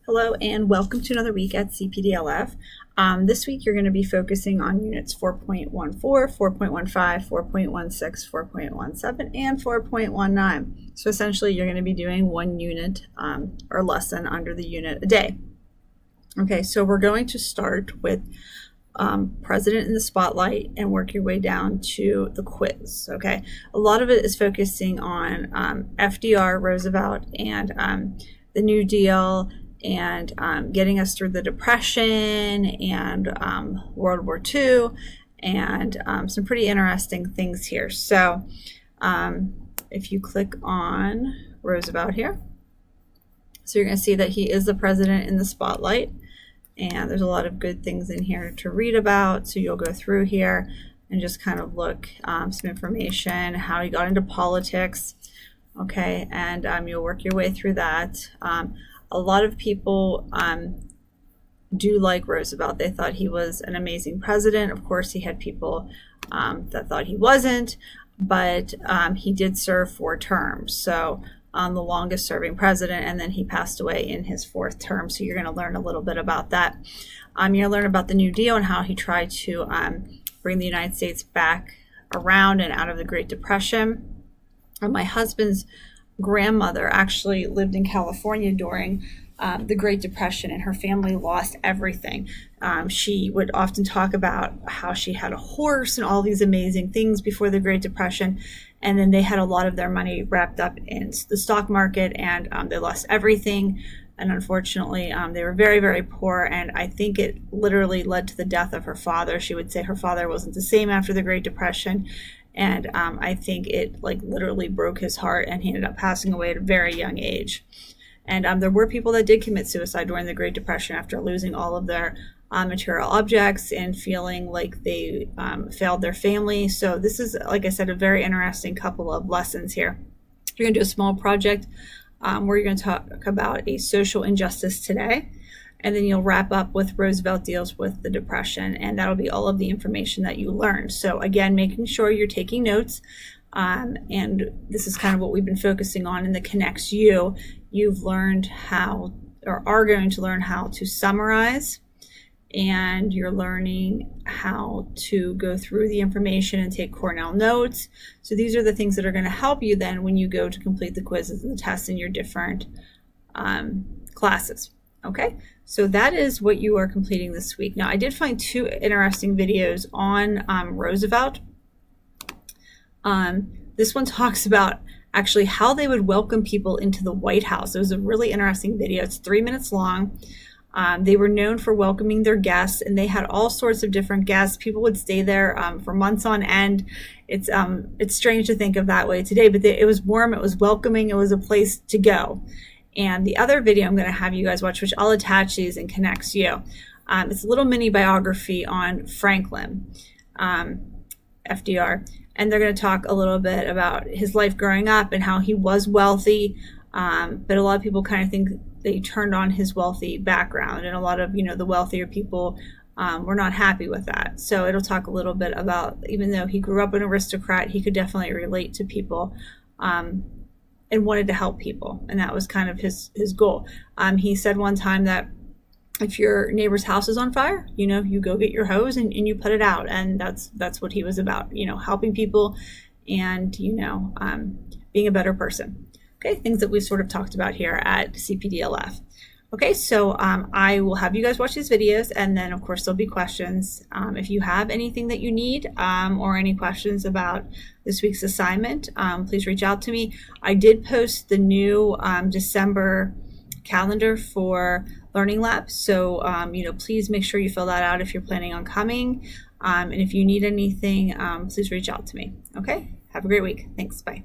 Hello and welcome to another week at CPDLF. This week you're going to be focusing on units 4.14, 4.15, 4.16, 4.17, and 4.19. So essentially you're going to be doing one unit or lesson under the unit a day. Okay, so we're going to start with President in the Spotlight and work your way down to the quiz. Okay, a lot of it is focusing on FDR, Roosevelt, and the New Deal, and getting us through the Depression and World War II, and some pretty interesting things here. So if you click on Roosevelt here, so you're going to see that he is the president in the spotlight, and there's a lot of good things in here to read about. So you'll go through here and just kind of look some information, how he got into politics, okay, and you'll work your way through that. A lot of people do like Roosevelt. They thought he was an amazing president. Of course, he had people that thought he wasn't, but he did serve 4 terms. So the longest serving president, and then he passed away in his 4th term. So you're going to learn a little bit about that. You're going to learn about the New Deal and how he tried to bring the United States back around and out of the Great Depression. My husband's grandmother actually lived in California during the Great Depression, and her family lost everything. She would often talk about how she had a horse and all these amazing things before the Great Depression, and then they had a lot of their money wrapped up in the stock market, and they lost everything. And unfortunately, they were very, very poor, and I think it literally led to the death of her father. She would say her father wasn't the same after the Great Depression, and I think it literally broke his heart, and he ended up passing away at a very young age. And there were people that did commit suicide during the Great Depression after losing all of their material objects and feeling like they failed their family. So this is, like I said, a very interesting couple of lessons here. You're going to do a small project where you're going to talk about a social injustice today. And then you'll wrap up with Roosevelt deals with the Depression, and that'll be all of the information that you learned. So again, making sure you're taking notes, and this is kind of what we've been focusing on in the Connects You. You've learned how, or are going to learn how to summarize, and you're learning how to go through the information and take Cornell notes. So these are the things that are going to help you then when you go to complete the quizzes and the tests in your different classes. Okay, so that is what you are completing this week. Now, I did find 2 interesting videos on Roosevelt. This one talks about actually how they would welcome people into the White House. It was a really interesting video. It's 3 minutes long. They were known for welcoming their guests, and they had all sorts of different guests. People would stay there for months on end. It's strange to think of that way today, but it was warm, it was welcoming, it was a place to go. And the other video I'm going to have you guys watch, which I'll attach these in Connects You, it's a little mini biography on Franklin, FDR, and they're going to talk a little bit about his life growing up and how he was wealthy, but a lot of people kind of think they turned on his wealthy background, and a lot of the wealthier people were not happy with that. So it'll talk a little bit about, even though he grew up an aristocrat, he could definitely relate to people and wanted to help people, and that was kind of his goal. He said one time that if your neighbor's house is on fire, you go get your hose and you put it out, and that's what he was about, helping people and being a better person. Okay, things that we've sort of talked about here at CPDLF. Okay, so I will have you guys watch these videos, and then of course there'll be questions. If you have anything that you need or any questions about this week's assignment, please reach out to me. I did post the new December calendar for Learning Lab, so please make sure you fill that out if you're planning on coming. And if you need anything, please reach out to me. Okay, have a great week. Thanks, bye.